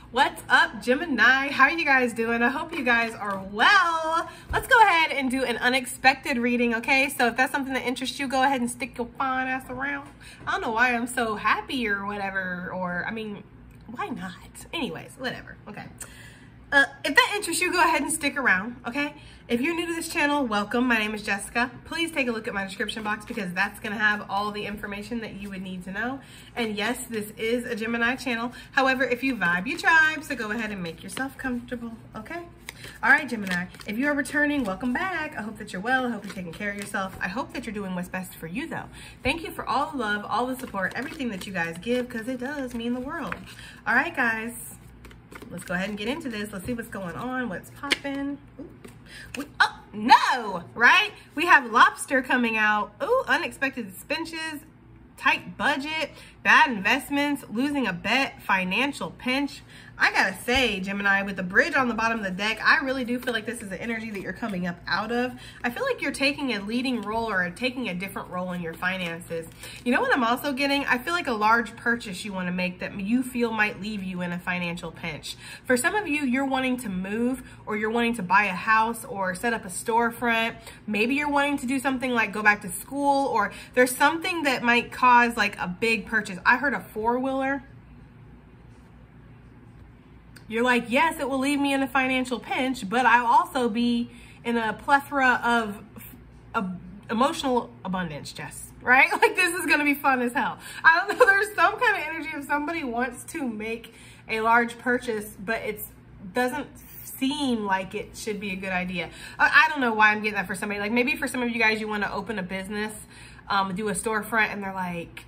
What's up, Gemini? How are you guys doing? I hope you guys are well. Let's go ahead and do an unexpected reading, okay? So if that's something that interests you, go ahead and stick your fine ass around. I don't know why I'm so happy or whatever, or I mean, why not? Anyways, whatever, okay. If that interests you, go ahead and stick around, okay? If you're new to this channel, welcome. My name is Jessica. Please take a look at my description box because that's gonna have all the information that you would need to know. And yes, this is a Gemini channel. However, if you vibe, you tribe, so go ahead and make yourself comfortable, okay? All right, Gemini, if you are returning, welcome back. I hope that you're well. I hope you're taking care of yourself. I hope that you're doing what's best for you, though. Thank you for all the love, all the support, everything that you guys give, because it does mean the world. All right, guys. Let's go ahead and get into this. Let's see what's going on, what's popping. Oh, no, right? We have lobster coming out. Ooh, unexpected expenses, tight budget, bad investments, losing a bet, financial pinch. I gotta say, Gemini, with the bridge on the bottom of the deck, I really do feel like this is the energy that you're coming up out of. I feel like you're taking a leading role or taking a different role in your finances. You know what I'm also getting? I feel like a large purchase you want to make that you feel might leave you in a financial pinch. For some of you, you're wanting to move, or you're wanting to buy a house or set up a storefront. Maybe you're wanting to do something like go back to school, or there's something that might cause like a big purchase. I heard a four-wheeler. You're like, yes, it will leave me in a financial pinch, but I'll also be in a plethora of emotional abundance, Jess, right? Like, this is going to be fun as hell. I don't know. There's some kind of energy if somebody wants to make a large purchase, but it doesn't seem like it should be a good idea. I don't know why I'm getting that for somebody. Like, maybe for some of you guys, you want to open a business, do a storefront, and they're like,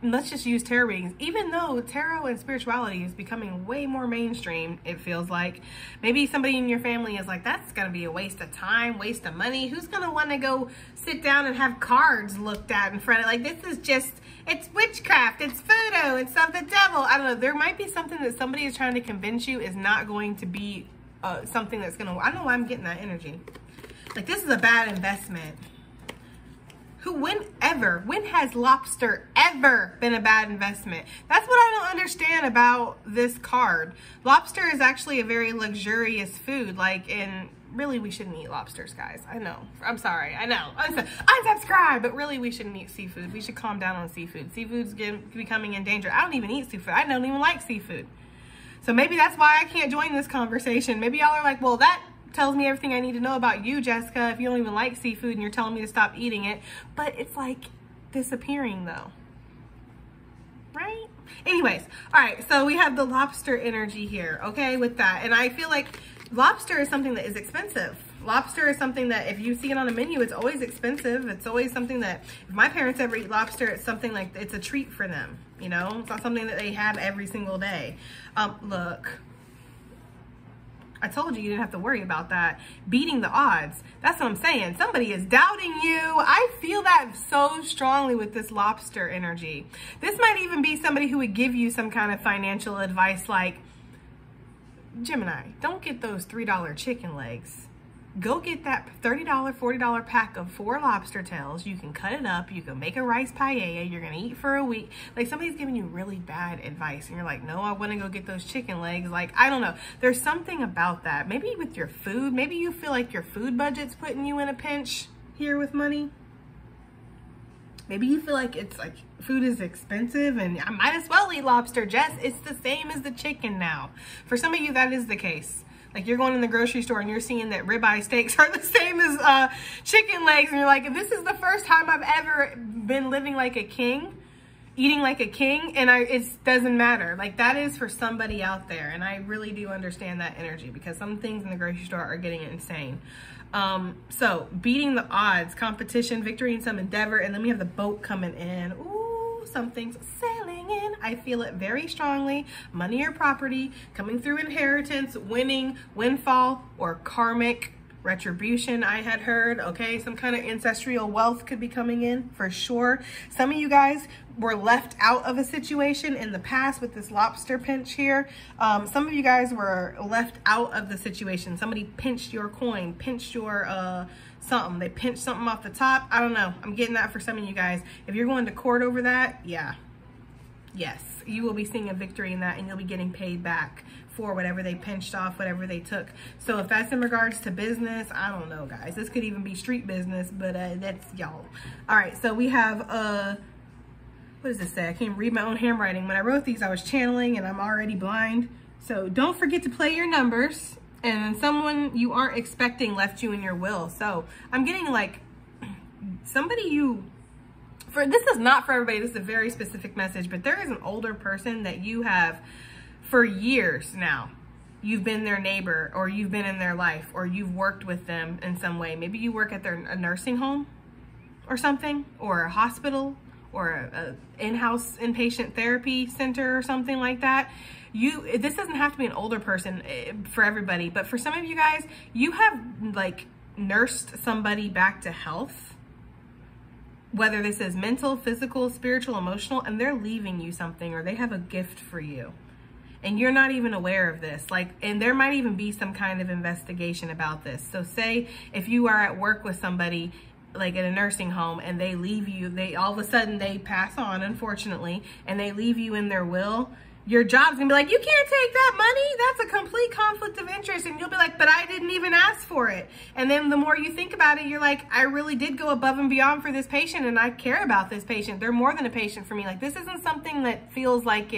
let's just use tarot readings. Even though tarot and spirituality is becoming way more mainstream, it feels like. Maybe somebody in your family is like, that's gonna be a waste of time, waste of money. Who's gonna wanna go sit down and have cards looked at in front of, like, this is just, it's witchcraft, it's voodoo, it's of the devil. I don't know, there might be something that somebody is trying to convince you is not going to be something that's gonna, I don't know why I'm getting that energy. Like, this is a bad investment. When has lobster ever been a bad investment? That's what I don't understand about this card. Lobster is actually a very luxurious food. like, and really we shouldn't eat lobsters, guys. I know. I'm sorry. I know. Unsubscribe, but really we shouldn't eat seafood. We should calm down on seafood. Seafood's becoming endangered. I don't even eat seafood. I don't even like seafood. So maybe that's why I can't join this conversation. Maybe y'all are like, well, that tells me everything I need to know about you, Jessica, if you don't even like seafood and you're telling me to stop eating it. But it's like disappearing though, right? Anyways, all right, so we have the lobster energy here, okay, with that. And I feel like lobster is something that is expensive. Lobster is something that if you see it on a menu, it's always expensive. It's always something that if my parents ever eat lobster, it's something like, it's a treat for them, you know? It's not something that they have every single day. Look, I told you didn't have to worry about that. Beating the odds. That's what I'm saying. Somebody is doubting you. I feel that so strongly with this lobster energy. This might even be somebody who would give you some kind of financial advice like, Gemini, don't get those $3 chicken legs. Go get that $30, $40 pack of 4 lobster tails. You can cut it up. You can make a rice paella. You're going to eat for a week. Like, somebody's giving you really bad advice. And you're like, no, I want to go get those chicken legs. Like, I don't know. There's something about that. Maybe with your food. Maybe you feel like your food budget's putting you in a pinch here with money. Maybe you feel like it's like food is expensive and I might as well eat lobster, Jess. It's the same as the chicken now. For some of you, that is the case. Like, you're going in the grocery store and you're seeing that ribeye steaks are the same as chicken legs. And you're like, this is the first time I've ever been living like a king, eating like a king. And it doesn't matter. Like, that is for somebody out there. And I really do understand that energy because some things in the grocery store are getting insane. So beating the odds, competition, victory in some endeavor. And then we have the boat coming in. Ooh, something's sailing in. I feel it very strongly. Money or property, coming through inheritance, winning, windfall, or karmic retribution, I had heard. Okay, some kind of ancestral wealth could be coming in for sure. Some of you guys were left out of a situation in the past with this lobster pinch here. Some of you guys were left out of the situation. Somebody pinched your coin, pinched your something. They pinched something off the top. I don't know. I'm getting that for some of you guys. If you're going to court over that, yeah. Yes, you will be seeing a victory in that, and you'll be getting paid back for whatever they pinched off, whatever they took. So if that's in regards to business, I don't know, guys. This could even be street business, but that's y'all. All right, so we have, what does this say? I can't read my own handwriting. When I wrote these, I was channeling, and I'm already blind. So don't forget to play your numbers. And someone you aren't expecting left you in your will. So I'm getting like somebody this is not for everybody. This is a very specific message, but there is an older person that you have for years now. You've been their neighbor, or you've been in their life, or you've worked with them in some way. Maybe you work at a nursing home or something, or a hospital, or a in-house inpatient therapy center or something like that. This doesn't have to be an older person for everybody, but for some of you guys, you have like nursed somebody back to health, whether this is mental, physical, spiritual, emotional, and they're leaving you something, or they have a gift for you. And you're not even aware of this. And there might even be some kind of investigation about this. So say if you are at work with somebody like at a nursing home, and they leave you, all of a sudden they pass on, unfortunately, and they leave you in their will, your job's gonna be like, you can't take that money. That's a complete conflict of interest. And you'll be like, but I didn't even ask for it. And then the more you think about it, you're like, I really did go above and beyond for this patient, and I care about this patient. They're more than a patient for me. Like, this isn't something that feels like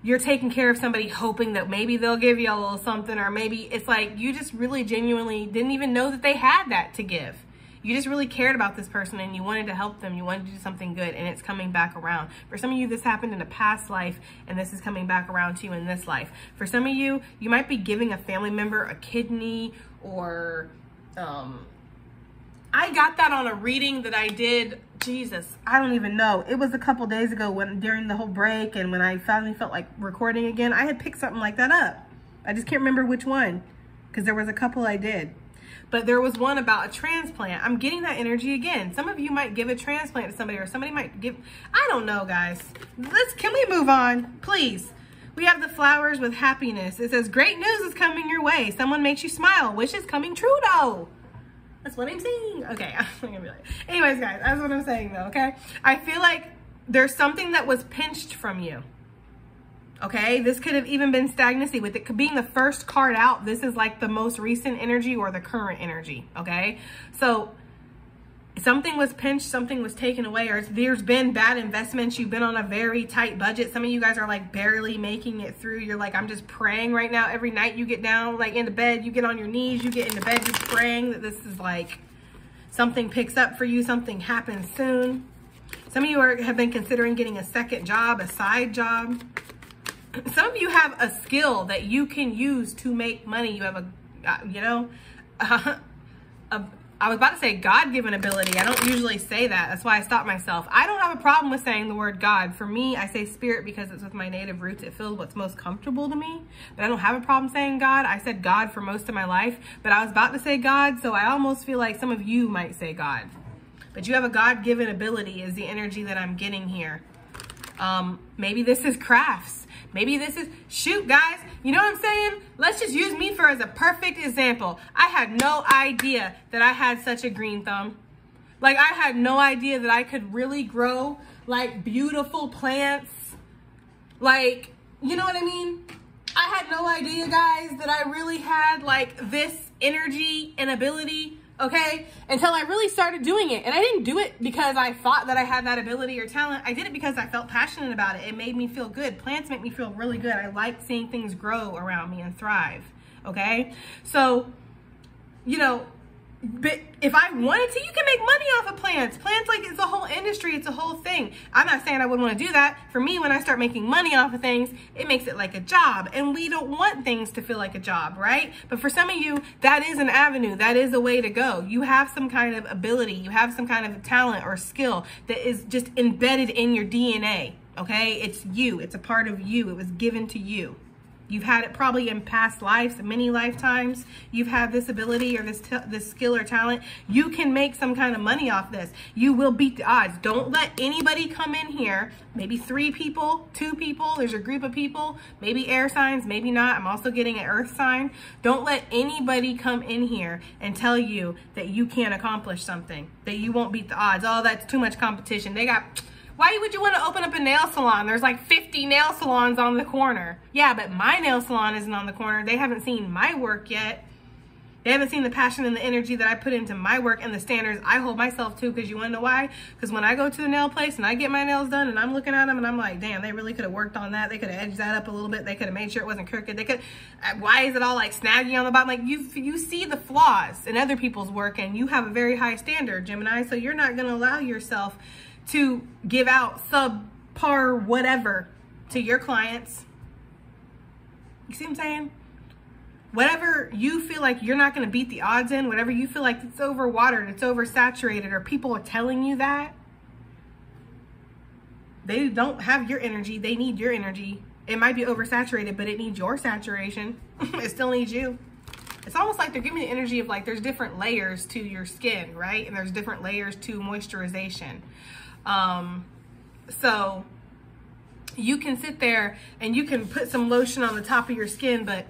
you're taking care of somebody hoping that maybe they'll give you a little something, or maybe it's like you just really genuinely didn't even know that they had that to give. You just really cared about this person, and you wanted to help them. You wanted to do something good, and it's coming back around. For some of you, this happened in a past life, and this is coming back around to you in this life. For some of you, you might be giving a family member a kidney, or I got that on a reading that I did. Jesus, I don't even know. It was a couple days ago during the whole break, and when I finally felt like recording again, I had picked something like that up. I just can't remember which one, because there was a couple I did. But there was one about a transplant. I'm getting that energy again. Some of you might give a transplant to somebody, or somebody might give, I don't know, guys. Can we move on, please? We have the flowers with happiness. It says, great news is coming your way. Someone makes you smile. Wish is coming true, though. That's what I'm saying. Okay, I'm gonna be like, anyways, guys, that's what I'm saying, though, okay? I feel like there's something that was pinched from you. Okay, this could have even been stagnancy. With it being the first card out, this is like the most recent energy or the current energy, okay? So something was pinched, something was taken away, or there's been bad investments. You've been on a very tight budget. Some of you guys are like barely making it through. You're like, I'm just praying right now. Every night you get down, like into bed, you get on your knees, you get into bed, you're praying that this is like something picks up for you, something happens soon. Some of you have been considering getting a second job, a side job. Some of you have a skill that you can use to make money. You have I was about to say God-given ability. I don't usually say that. That's why I stopped myself. I don't have a problem with saying the word God. For me, I say spirit because it's with my native roots. It feels what's most comfortable to me. But I don't have a problem saying God. I said God for most of my life. But I was about to say God, so I almost feel like some of you might say God. But you have a God-given ability is the energy that I'm getting here. Maybe this is crafts. Maybe this is, shoot, guys, you know what I'm saying? Let's just use me as a perfect example. I had no idea that I had such a green thumb. Like, I had no idea that I could really grow, like, beautiful plants. Like, you know what I mean? I had no idea, guys, that I really had, like, this energy and ability, okay? Until I really started doing it. And I didn't do it because I thought that I had that ability or talent. I did it because I felt passionate about it. It made me feel good. Plants make me feel really good. I like seeing things grow around me and thrive, okay? So, you know, but if I wanted to, you can make money off of plants. Plants, like, it's a whole industry. It's a whole thing. I'm not saying I wouldn't want to do that. For me, when I start making money off of things, it makes it like a job. And we don't want things to feel like a job, right? But for some of you, that is an avenue. That is a way to go. You have some kind of ability. You have some kind of talent or skill that is just embedded in your DNA, okay? It's you. It's a part of you. It was given to you. You've had it probably in past lives, many lifetimes. You've had this ability or this skill or talent. You can make some kind of money off this. You will beat the odds. Don't let anybody come in here, maybe 3 people, 2 people, there's a group of people, maybe air signs, maybe not. I'm also getting an earth sign. Don't let anybody come in here and tell you that you can't accomplish something, that you won't beat the odds. Oh, that's too much competition. Why would you want to open up a nail salon? There's like 50 nail salons on the corner. Yeah, but my nail salon isn't on the corner. They haven't seen my work yet. They haven't seen the passion and the energy that I put into my work and the standards I hold myself to. Because you want to know why? Because when I go to the nail place and I get my nails done and I'm looking at them and I'm like, damn, they really could have worked on that. They could have edged that up a little bit. They could have made sure it wasn't crooked. They could, why is it all like snaggy on the bottom? Like you see the flaws in other people's work and you have a very high standard, Gemini. So you're not going to allow yourself to give out subpar whatever to your clients. You see what I'm saying? Whatever you feel like you're not going to beat the odds in, whatever you feel like it's overwatered, it's oversaturated, or people are telling you that, they don't have your energy. They need your energy. It might be oversaturated, but it needs your saturation. It still needs you. It's almost like they're giving me the energy of like there's different layers to your skin, right? And there's different layers to moisturization. So you can sit there and you can put some lotion on the top of your skin, but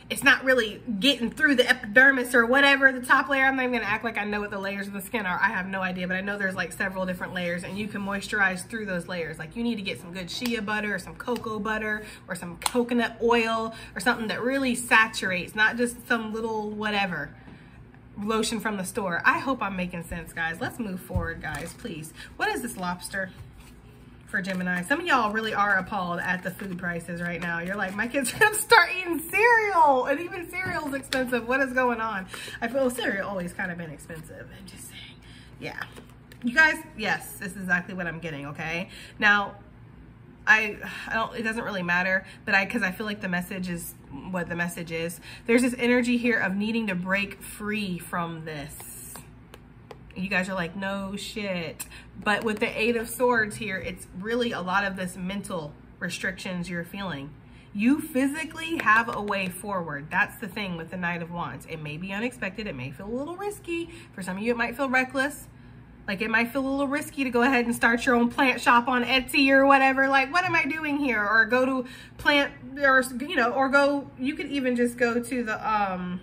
it's not really getting through the epidermis or whatever, the top layer. I'm not even gonna act like I know what the layers of the skin are. I have no idea, but I know there's like several different layers and you can moisturize through those layers. Like you need to get some good shea butter or some cocoa butter or some coconut oil or something that really saturates, not just some little whatever lotion from the store. I hope I'm making sense, guys. Let's move forward, guys, please. What is this lobster for Gemini? Some of y'all really are appalled at the food prices right now. You're like, my kids are gonna start eating cereal, and even cereal's expensive. What is going on? I feel cereal always kind of been expensive. I'm just saying. Yeah, you guys, yes, this is exactly what I'm getting. Okay, now I don't, it doesn't really matter, but because I feel like the message is what the message is. There's this energy here of needing to break free from this. You guys are like, no shit. But with the Eight of Swords here, it's really a lot of this mental restrictions you're feeling. You physically have a way forward. That's the thing with the Knight of Wands. It may be unexpected. It may feel a little risky. For some of you, it might feel reckless. Like it might feel a little risky to go ahead and start your own plant shop on Etsy or whatever. Like, what am I doing here? Or go to plant, or, you know, or go, you could even just go to the,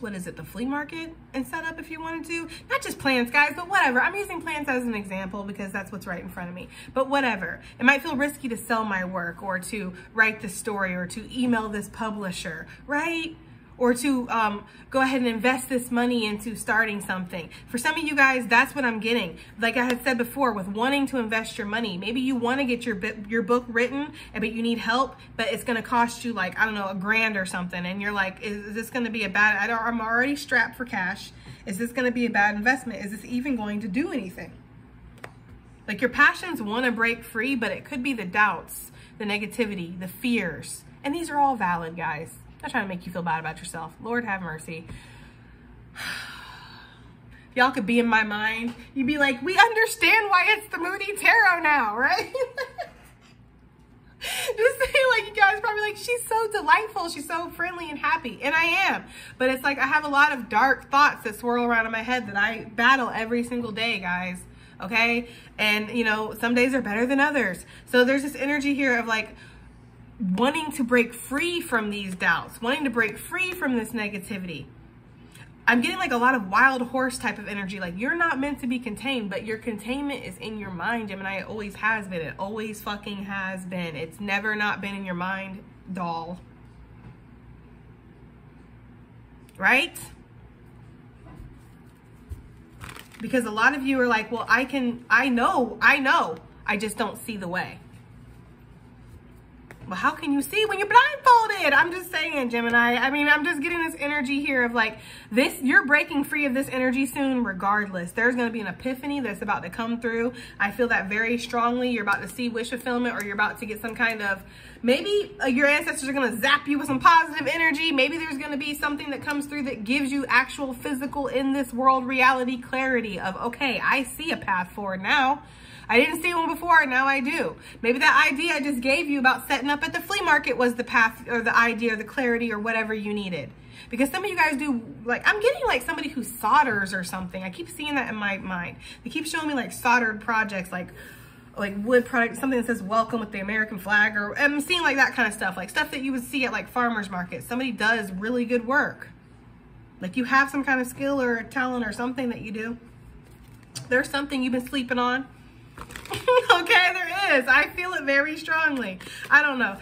what is it, the flea market and set up if you wanted to. Not just plants, guys, but whatever. I'm using plants as an example because that's what's right in front of me. But whatever. It might feel risky to sell my work or to write the story or to email this publisher, right? Or to go ahead and invest this money into starting something. For some of you guys, that's what I'm getting. Like I had said before, with wanting to invest your money. Maybe you want to get your book written, but you need help, but it's going to cost you like, I don't know, $1,000 or something. And you're like, is this going to be a bad, I'm already strapped for cash. Is this going to be a bad investment? Is this even going to do anything? Like your passions want to break free, but it could be the doubts, the negativity, the fears. And these are all valid, guys. I'm not trying to make you feel bad about yourself. Lord have mercy. If y'all could be in my mind, you'd be like, we understand why it's the Moody Tarot now, right? Just say, like, you guys probably like, she's so delightful. She's so friendly and happy. And I am. But it's like I have a lot of dark thoughts that swirl around in my head that I battle every single day, guys. Okay? And, you know, some days are better than others. So there's this energy here of like, wanting to break free from these doubts, wanting to break free from this negativity. I'm getting like a lot of wild horse type of energy. Like you're not meant to be contained, but your containment is in your mind, Gemini. It always has been. It always fucking has been. It's never not been in your mind, doll. Right? Because a lot of you are like, well, I know, I just don't see the way. Well, how can you see when you're blindfolded? I'm just saying, Gemini. I mean, I'm just getting this energy here of like this, you're breaking free of this energy soon regardless. There's going to be an epiphany that's about to come through. I feel that very strongly. You're about to see wish fulfillment, or you're about to get some kind of, maybe your ancestors are going to zap you with some positive energy. Maybe there's going to be something that comes through that gives you actual physical in this world reality clarity of, okay, I see a path forward now. I didn't see one before, now I do. Maybe that idea I just gave you about setting up at the flea market was the path or the idea or the clarity or whatever you needed. Because some of you guys do, like, I'm getting like somebody who solders or something. I keep seeing that in my mind. They keep showing me like soldered projects, like wood products, something that says welcome with the American flag, or I'm seeing like that kind of stuff, like stuff that you would see at like farmers markets. Somebody does really good work. Like you have some kind of skill or talent or something that you do. There's something you've been sleeping on. Okay, there is. I feel it very strongly. I don't know.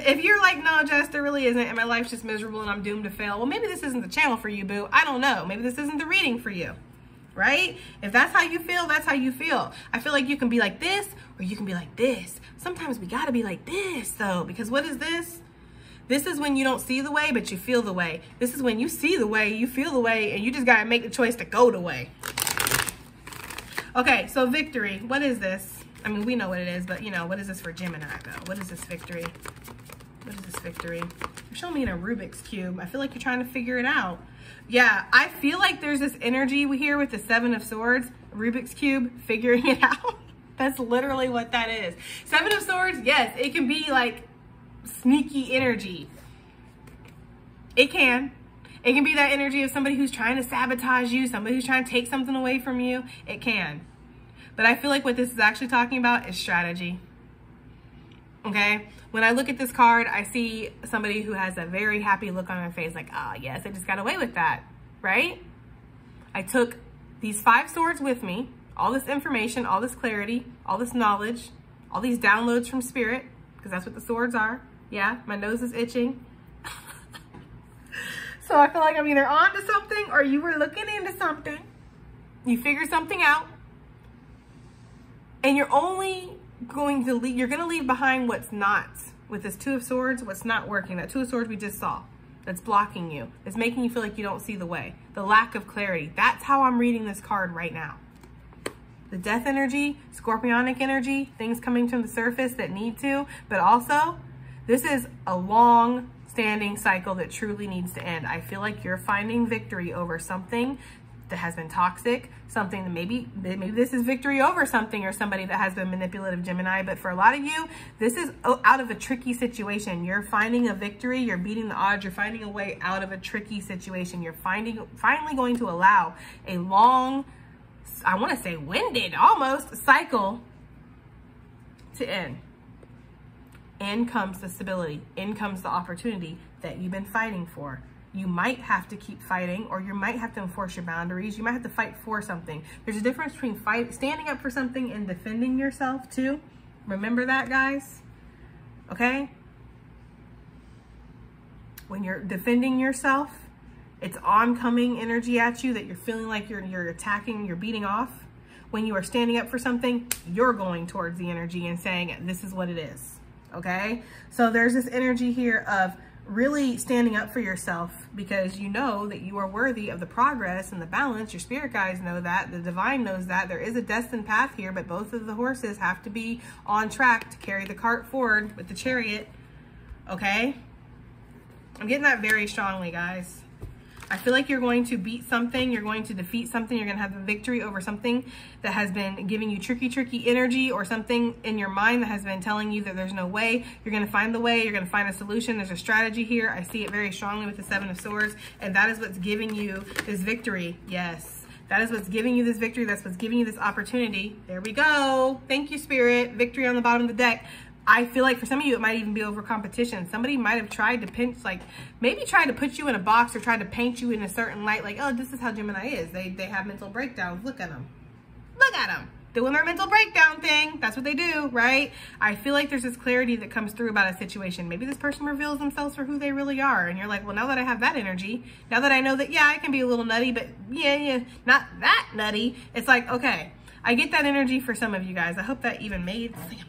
If you're like, no, Jess, there really isn't, and my life's just miserable and I'm doomed to fail, well, maybe this isn't the channel for you, boo. I don't know. Maybe this isn't the reading for you, right? If that's how you feel, that's how you feel. I feel like you can be like this, or you can be like this. Sometimes we gotta be like this, though, because what is this? This is when you don't see the way, but you feel the way. This is when you see the way, you feel the way, and you just gotta make the choice to go the way. Okay, so victory. What is this? I mean, we know what it is, but, you know, what is this for Gemini, though? What is this victory? What is this victory? You're showing me in a Rubik's Cube. I feel like you're trying to figure it out. Yeah, I feel like there's this energy here with the Seven of Swords, Rubik's Cube, figuring it out. That's literally what that is. Seven of Swords, yes, it can be like sneaky energy. It can. It can be that energy of somebody who's trying to sabotage you, somebody who's trying to take something away from you. It can. But I feel like what this is actually talking about is strategy. Okay? When I look at this card, I see somebody who has a very happy look on their face, like, ah, yes, I just got away with that, right? I took these 5 swords with me, all this information, all this clarity, all this knowledge, all these downloads from spirit, because that's what the swords are. Yeah, my nose is itching. So I feel like I'm either on to something or you were looking into something. You figured something out. And you're only going to leave, you're going to leave behind what's not. With this Two of Swords, what's not working. That Two of Swords we just saw. That's blocking you. It's making you feel like you don't see the way. The lack of clarity. That's how I'm reading this card right now. The death energy, scorpionic energy, things coming to the surface that need to. But also, this is a long standing cycle that truly needs to end. I feel like you're finding victory over something that has been toxic, something that maybe this is victory over something or somebody that has been manipulative, Gemini, but for a lot of you, this is out of a tricky situation. You're finding a victory, you're beating the odds, you're finding a way out of a tricky situation. You're finally going to allow a long, I want to say winded almost, cycle to end. In comes the stability, in comes the opportunity that you've been fighting for. You might have to keep fighting, or you might have to enforce your boundaries. You might have to fight for something. There's a difference between standing up for something and defending yourself too. Remember that, guys? Okay? When you're defending yourself, it's oncoming energy at you that you're feeling like you're attacking, you're beating off. When you are standing up for something, you're going towards the energy and saying, this is what it is. Okay? So there's this energy here of really standing up for yourself because you know that you are worthy of the progress and the balance. Your spirit guides know that. The divine knows that. There is a destined path here, but both of the horses have to be on track to carry the cart forward with the chariot. Okay? I'm getting that very strongly, guys. I feel like you're going to beat something, you're going to defeat something, you're going to have a victory over something that has been giving you tricky energy, or something in your mind that has been telling you that there's no way. You're going to find the way, you're going to find a solution. There's a strategy here. I see it very strongly with the Seven of Swords, and that is what's giving you this victory. Yes, that is what's giving you this victory. That's what's giving you this opportunity. There we go. Thank you, Spirit. Victory on the bottom of the deck. I feel like for some of you, it might even be over competition. Somebody might have tried to pinch, like maybe tried to put you in a box or tried to paint you in a certain light. Like, oh, this is how Gemini is. They have mental breakdowns. Look at them. Look at them. Doing their mental breakdown thing. That's what they do, right? I feel like there's this clarity that comes through about a situation. Maybe this person reveals themselves for who they really are. And you're like, well, now that I have that energy, now that I know that, yeah, I can be a little nutty, but yeah, not that nutty. It's like, okay, I get that energy for some of you guys. I hope that even made sense.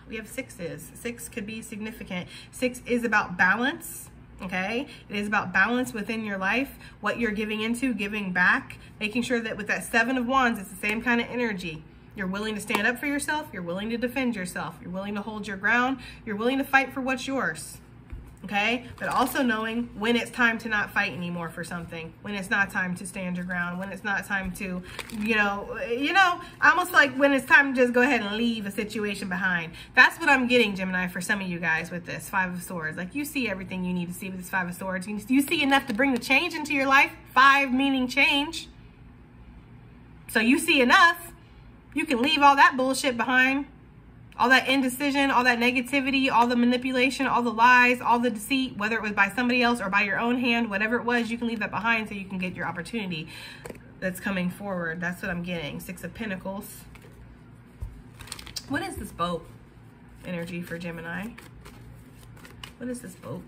We have 6s. 6 could be significant. 6 is about balance, okay? It is about balance within your life, what you're giving into, giving back, making sure that with that 7 of Wands, it's the same kind of energy. You're willing to stand up for yourself. You're willing to defend yourself. You're willing to hold your ground. You're willing to fight for what's yours, okay? But also knowing when it's time to not fight anymore for something, when it's not time to stand your ground, when it's not time to, you know, I almost feel like when it's time to just go ahead and leave a situation behind. That's what I'm getting, Gemini, for some of you guys with this 5 of Swords. Like, you see everything you need to see with this 5 of Swords. You see enough to bring the change into your life. 5 meaning change. So you see enough. You can leave all that bullshit behind. All that indecision, all that negativity, all the manipulation, all the lies, all the deceit, whether it was by somebody else or by your own hand, whatever it was, you can leave that behind so you can get your opportunity that's coming forward. That's what I'm getting. 6 of Pentacles. What is this boat energy for Gemini? What is this boat?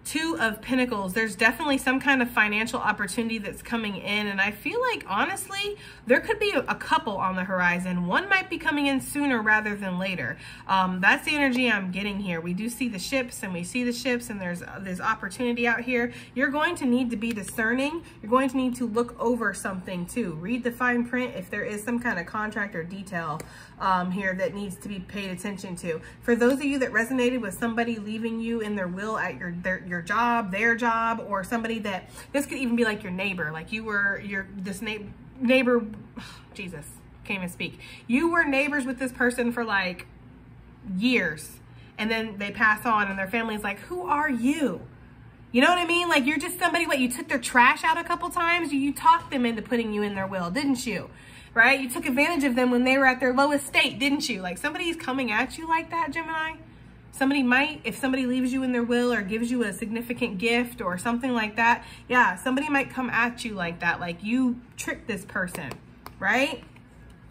Two of Pentacles. There's definitely some kind of financial opportunity that's coming in, and I feel like honestly there could be a couple on the horizon. One might be coming in sooner rather than later. That's the energy I'm getting here. We do see the ships, and we see the ships, and there's opportunity out here. You're going to need to be discerning. You're going to need to look over something too. Read the fine print if there is some kind of contract or detail here that needs to be paid attention to. For those of you that resonated with somebody leaving you in their will at your job, their job, or somebody that, this could even be like your neighbor, like you were this neighbor, Jesus, can't even speak. You were neighbors with this person for like years, and then they pass on and their family's like, who are you? You know what I mean? Like, you're just somebody, what, you took their trash out a couple times? You talked them into putting you in their will, didn't you? Right? You took advantage of them when they were at their lowest state, didn't you? Like, somebody's coming at you like that, Gemini. Somebody might, if somebody leaves you in their will or gives you a significant gift or something like that, yeah, somebody might come at you like that. Like, you tricked this person, right?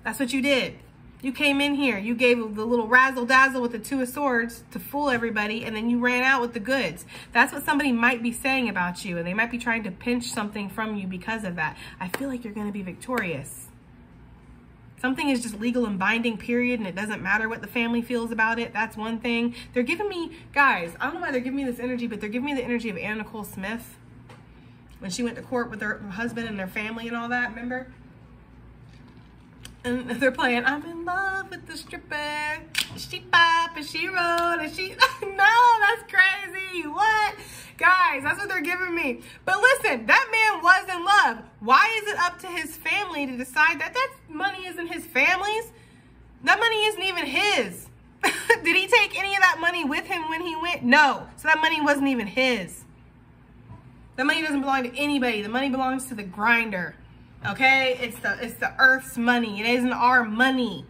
That's what you did. You came in here, you gave the little razzle dazzle with the Two of Swords to fool everybody, and then you ran out with the goods. That's what somebody might be saying about you, and they might be trying to pinch something from you because of that. I feel like you're going to be victorious. Something is just legal and binding, period, and it doesn't matter what the family feels about it. That's one thing. They're giving me, guys, I don't know why they're giving me this energy, but they're giving me the energy of Anna Nicole Smith when she went to court with her husband and their family and all that, remember? And they're playing, I'm in love with the stripper. She pop and she roll and she, no, that's crazy. What? Guys, that's what they're giving me. But listen, that man was in love. Why is it up to his family to decide that that money isn't his family's? That money isn't even his. Did he take any of that money with him when he went? No. So that money wasn't even his. That money doesn't belong to anybody. The money belongs to the grinder. Okay? It's the earth's money. It isn't our money.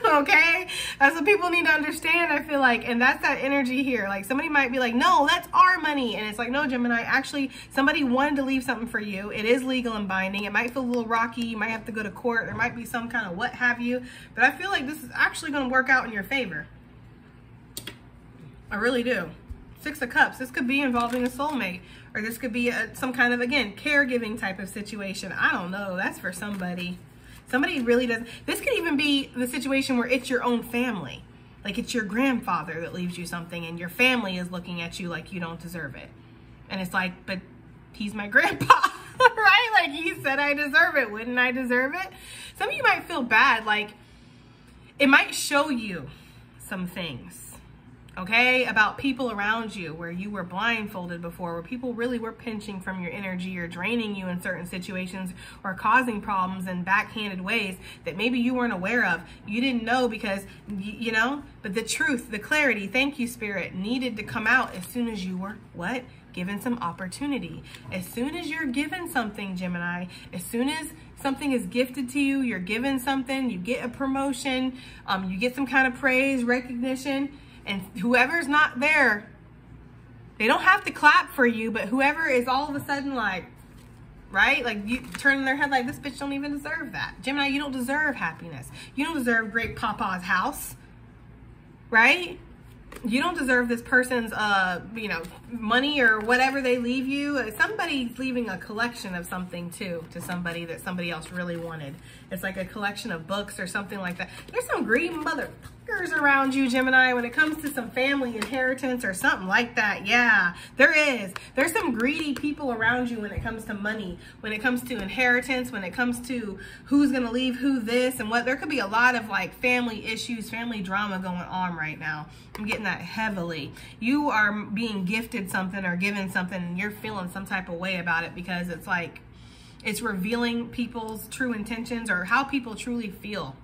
Okay? That's what people need to understand, I feel like. And that's that energy here. Like, somebody might be like, no, that's our money. And it's like, no, Gemini, actually, somebody wanted to leave something for you. It is legal and binding. It might feel a little rocky. You might have to go to court. There might be some kind of what have you. But I feel like this is actually going to work out in your favor. I really do. Six of Cups. This could be involving a soulmate. Or this could be some kind of, again, caregiving type of situation. I don't know. That's for somebody. Somebody really doesn't. This could even be the situation where it's your own family. Like, it's your grandfather that leaves you something and your family is looking at you like you don't deserve it. And it's like, but he's my grandpa, right? Like, he said I deserve it. Wouldn't I deserve it? Some of you might feel bad. Like, it might show you some things, okay, about people around you where you were blindfolded before, where people really were pinching from your energy or draining you in certain situations or causing problems in backhanded ways that maybe you weren't aware of. You didn't know because, you know, but the truth, the clarity, thank you, Spirit, needed to come out as soon as you were, what? Given some opportunity. As soon as you're given something, Gemini, as soon as something is gifted to you, you're given something, you get a promotion, you get some kind of praise, recognition, and whoever's not there, they don't have to clap for you, but whoever is all of a sudden like, right? Like, you turning their head like, this bitch don't even deserve that. Gemini, you don't deserve happiness. You don't deserve great papa's house, right? You don't deserve this person's, you know, money or whatever they leave you. Somebody's leaving a collection of something too to somebody that somebody else really wanted. It's like a collection of books or something like that. There's some greedy motherfuckers around you, Gemini, when it comes to some family inheritance or something like that. Yeah, there is. There's some greedy people around you when it comes to money, when it comes to inheritance, when it comes to who's going to leave who this and what. There could be a lot of like family issues, family drama going on right now. I'm getting that heavily. You are being gifted something or given something and you're feeling some type of way about it because it's like, it's revealing people's true intentions or how people truly feel.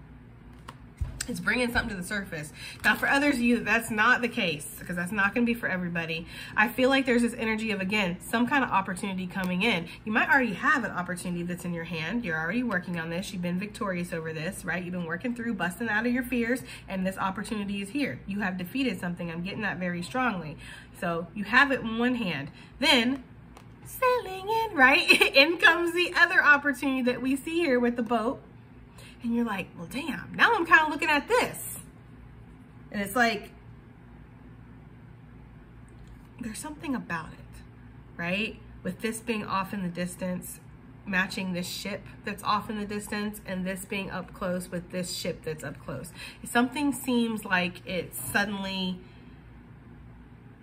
It's bringing something to the surface. Now, for others of you, that's not the case because that's not going to be for everybody. I feel like there's this energy of, again, some kind of opportunity coming in. You might already have an opportunity that's in your hand. You're already working on this. You've been victorious over this, right? You've been working through, busting out of your fears, and this opportunity is here. You have defeated something. I'm getting that very strongly. So you have it in one hand. Then, sailing in, right? In comes the other opportunity that we see here with the boat. And you're like, well, damn, now I'm kind of looking at this. And it's like, there's something about it, right? With this being off in the distance, matching this ship that's off in the distance, and this being up close with this ship that's up close. Something seems like it's suddenly,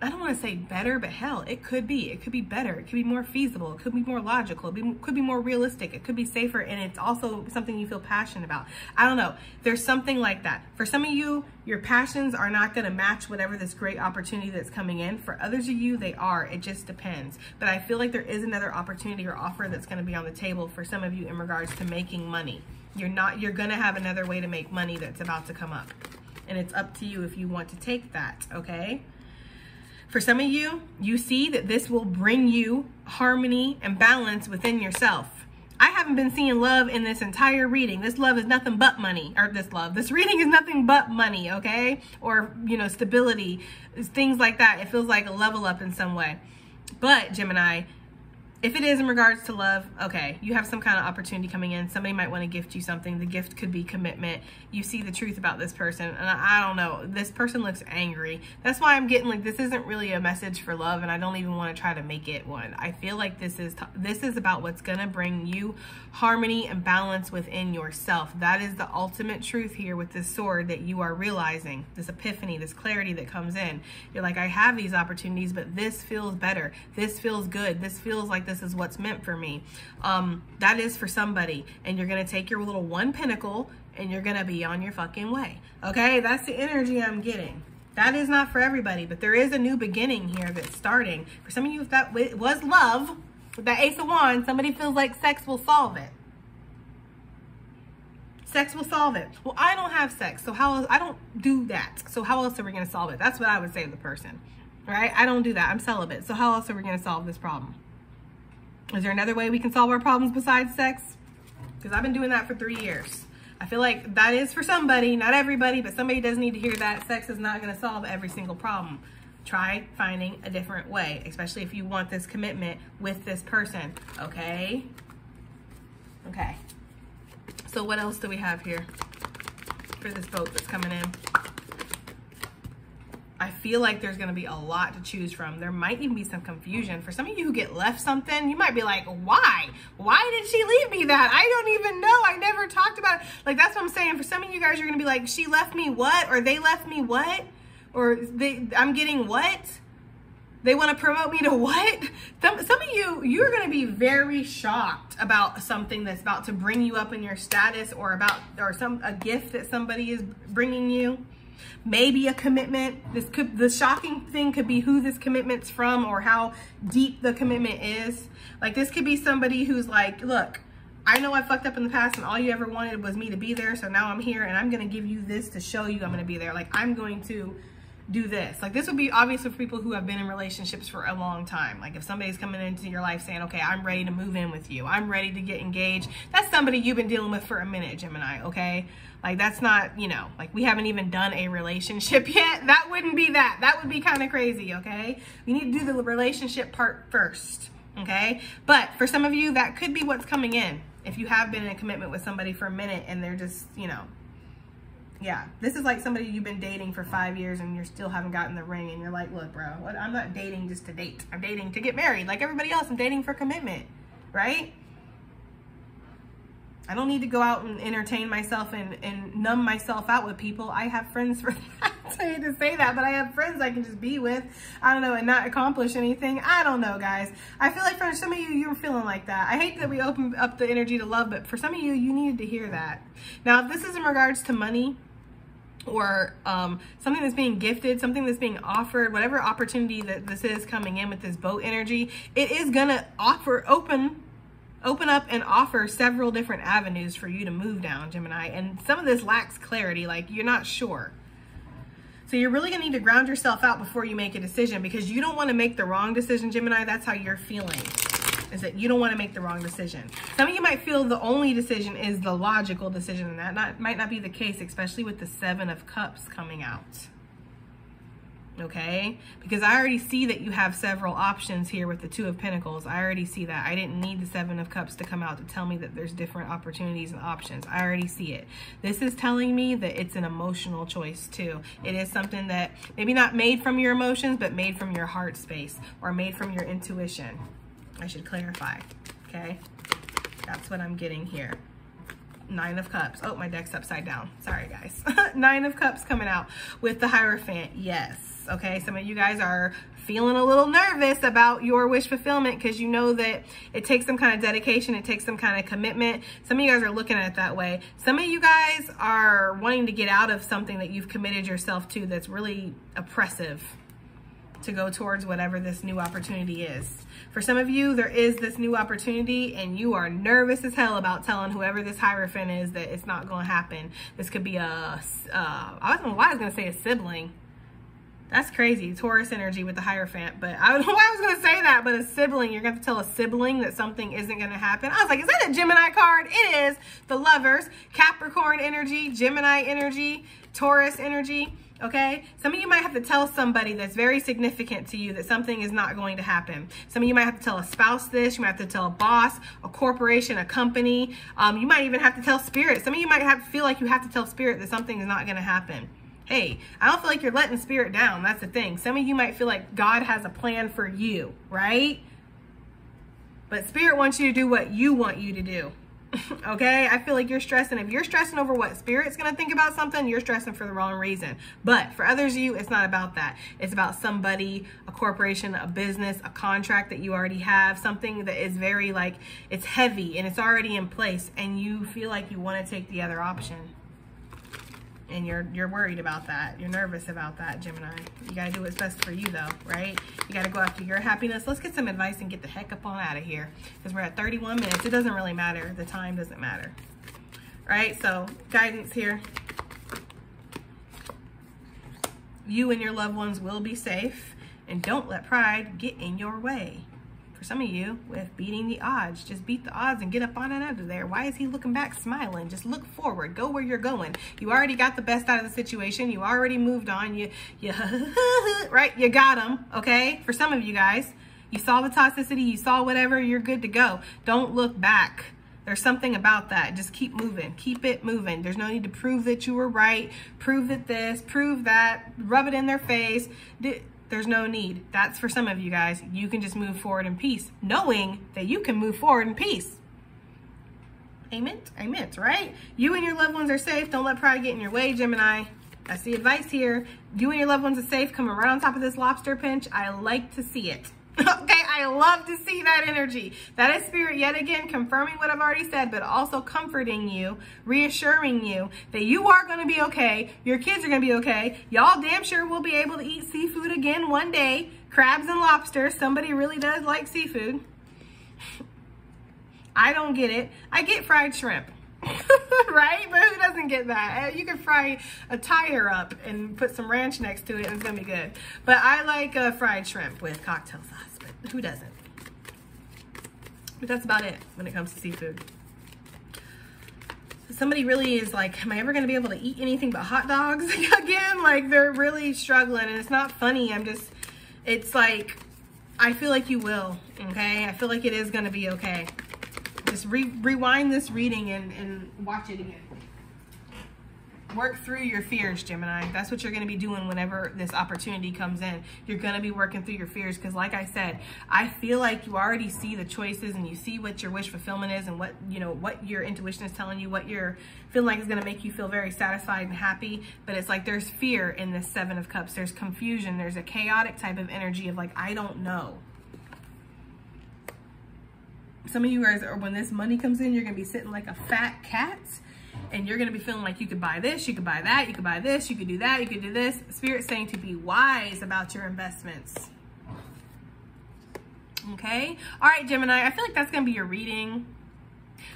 I don't want to say better, but hell, it could be better. It could be more feasible. It could be more logical. It could be more realistic. It could be safer. And it's also something you feel passionate about. I don't know. There's something like that. For some of you, your passions are not going to match whatever this great opportunity that's coming in. For others of you, they are. It just depends. But I feel like there is another opportunity or offer that's going to be on the table for some of you in regards to making money. You're going to have another way to make money that's about to come up. And it's up to you if you want to take that, okay? For some of you, you see that this will bring you harmony and balance within yourself. I haven't been seeing love in this entire reading. This love is nothing but money, or this reading is nothing but money, okay? Or, you know, stability, things like that. It feels like a level up in some way. But Gemini, if it is in regards to love, okay, you have some kind of opportunity coming in. Somebody might want to gift you something. The gift could be commitment. You see the truth about this person. And I don't know, this person looks angry. That's why I'm getting like, this isn't really a message for love, and I don't even want to try to make it one. I feel like this is about what's going to bring you harmony and balance within yourself. That is the ultimate truth here with this sword that you are realizing, this epiphany, this clarity that comes in. You're like, I have these opportunities, but this feels better. This feels good. This feels like this is what's meant for me. That is for somebody, and you're going to take your little one pentacle and you're going to be on your fucking way. Okay. That's the energy I'm getting. That is not for everybody, but there is a new beginning here that's starting. For some of you, if that was love, with that Ace of Wands, somebody feels like sex will solve it. Sex will solve it. Well, I don't have sex, so how else? I don't do that. So how else are we going to solve it? That's what I would say to the person, right? I don't do that. I'm celibate. So how else are we going to solve this problem? Is there another way we can solve our problems besides sex? Because I've been doing that for 3 years. I feel like that is for somebody, not everybody, but somebody does need to hear that sex is not going to solve every single problem. Try finding a different way, especially if you want this commitment with this person, okay? Okay. So what else do we have here for this boat that's coming in? I feel like there's going to be a lot to choose from. There might even be some confusion. For some of you who get left something, you might be like, why? Why did she leave me that? I don't even know. I never talked about it. Like, that's what I'm saying. For some of you guys, you're going to be like, she left me what? Or they left me what? Or I'm getting what? They want to promote me to what? Some of you, you're going to be very shocked about something that's about to bring you up in your status, or a gift that somebody is bringing you. Maybe a commitment. The shocking thing could be who this commitment's from or how deep the commitment is. Like, this could be somebody who's like, look, I know I fucked up in the past and all you ever wanted was me to be there. So now I'm here and I'm going to give you this to show you I'm going to be there. Like, I'm going to do this. Like, this would be obviously for people who have been in relationships for a long time. Like, if somebody's coming into your life saying, okay, I'm ready to move in with you, I'm ready to get engaged, that's somebody you've been dealing with for a minute, Gemini, okay? Like, that's not, you know, like, we haven't even done a relationship yet. That wouldn't be that. That would be kind of crazy, okay? We need to do the relationship part first, okay? But for some of you, that could be what's coming in. If you have been in a commitment with somebody for a minute and they're just, you know, yeah, this is like somebody you've been dating for 5 years and you still haven't gotten the ring, and you're like, look, bro, I'm not dating just to date. I'm dating to get married. Like everybody else, I'm dating for commitment, right? I don't need to go out and entertain myself and numb myself out with people. I have friends for that. I hate to say that, but I have friends I can just be with, I don't know, and not accomplish anything. I don't know, guys. I feel like for some of you, you're feeling like that. I hate that we open up the energy to love, but for some of you, you needed to hear that. Now, if this is in regards to money, or something that's being gifted, something that's being offered, whatever opportunity that this is coming in with this boat energy, it is gonna open up and offer several different avenues for you to move down, Gemini. And some of this lacks clarity, like you're not sure. So you're really gonna need to ground yourself out before you make a decision, because you don't wanna make the wrong decision, Gemini. That's how you're feeling, is that you don't wanna make the wrong decision. Some of you might feel the only decision is the logical decision, and that might not be the case, especially with the 7 of Cups coming out. okay? Because I already see that you have several options here with the Two of Pentacles. I already see that. I didn't need the Seven of Cups to come out to tell me that there's different opportunities and options. I already see it. This is telling me that it's an emotional choice too. It is something that maybe not made from your emotions, but made from your heart space or made from your intuition. I should clarify, okay? That's what I'm getting here. Nine of Cups. Oh, my deck's upside down. Sorry, guys. Nine of Cups coming out with the Hierophant. Yes. Okay, some of you guys are feeling a little nervous about your wish fulfillment because you know that it takes some kind of dedication. It takes some kind of commitment. Some of you guys are looking at it that way. Some of you guys are wanting to get out of something that you've committed yourself to that's really oppressive to go towards whatever this new opportunity is. For some of you, there is this new opportunity and you are nervous as hell about telling whoever this Hierophant is that it's not going to happen. This could be I don't know why I was going to say a sibling. That's crazy. Taurus energy with the Hierophant. But I don't know why I was going to say that, but a sibling. You're going to tell a sibling that something isn't going to happen. I was like, is that a Gemini card? It is. The Lovers, Capricorn energy, Gemini energy, Taurus energy. Okay, some of you might have to tell somebody that's very significant to you that something is not going to happen. Some of you might have to tell a spouse this. You might have to tell a boss, a corporation, a company. You might even have to tell Spirit. Some of you might have to feel like you have to tell Spirit that something is not going to happen. Hey, I don't feel like you're letting Spirit down. That's the thing. Some of you might feel like God has a plan for you, right? But Spirit wants you to do what you want you to do. Okay, I feel like you're stressing. If you're stressing over what Spirit's going to think about something, you're stressing for the wrong reason. But for others of you, it's not about that. It's about somebody, a corporation, a business, a contract that you already have, something that is very like, it's heavy and it's already in place and you feel like you want to take the other option. And you're worried about that. You're nervous about that, Gemini. You got to do what's best for you, though, right? You got to go after your happiness. Let's get some advice and get the heck up on out of here because we're at 31 minutes. It doesn't really matter. The time doesn't matter, right? So guidance here. You and your loved ones will be safe, and don't let pride get in your way. For some of you, with beating the odds, just beat the odds and get up on it out of there. Why is he looking back smiling? Just look forward. Go where you're going. You already got the best out of the situation. You already moved on. Right? You got them, okay? For some of you guys, you saw the toxicity. You saw whatever. You're good to go. Don't look back. There's something about that. Just keep moving. Keep it moving. There's no need to prove that you were right. Prove that this. Prove that. Rub it in their face. There's no need. That's for some of you guys. You can just move forward in peace, knowing that you can move forward in peace. Amen? Amen, right? You and your loved ones are safe. Don't let pride get in your way, Gemini. That's the advice here. You and your loved ones are safe, coming right on top of this lobster pinch. I like to see it. Okay, I love to see that energy. That is Spirit yet again confirming what I've already said, but also comforting you, reassuring you that you are going to be okay. Your kids are going to be okay. Y'all damn sure will be able to eat seafood again one day. Crabs and lobsters. Somebody really does like seafood. I don't get it. I get fried shrimp. Right? But who doesn't get that? You can fry a tire up and put some ranch next to it and it's gonna be good. But I like fried shrimp with cocktail sauce, but who doesn't? But that's about it when it comes to seafood. Somebody really is like, am I ever gonna be able to eat anything but hot dogs again? Like they're really struggling and it's not funny. It's like, I feel like you will, okay? I feel like it is gonna be okay. Just rewind this reading and watch it again. Work through your fears, Gemini. That's what you're going to be doing whenever this opportunity comes in. You're going to be working through your fears because like I said, I feel like you already see the choices and you see what your wish fulfillment is and what your intuition is telling you, what you're feeling like is going to make you feel very satisfied and happy. But it's like there's fear in this Seven of Cups. There's confusion. There's a chaotic type of energy of like, I don't know. Some of you guys are, when this money comes in, you're going to be sitting like a fat cat and you're going to be feeling like you could buy this, you could buy that, you could buy this, you could do that, you could do this. Spirit's saying to be wise about your investments. Okay? All right, Gemini, I feel like that's going to be your reading.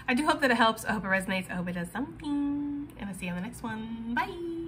I do hope that it helps. I hope it resonates. I hope it does something. And I'll see you on the next one. Bye.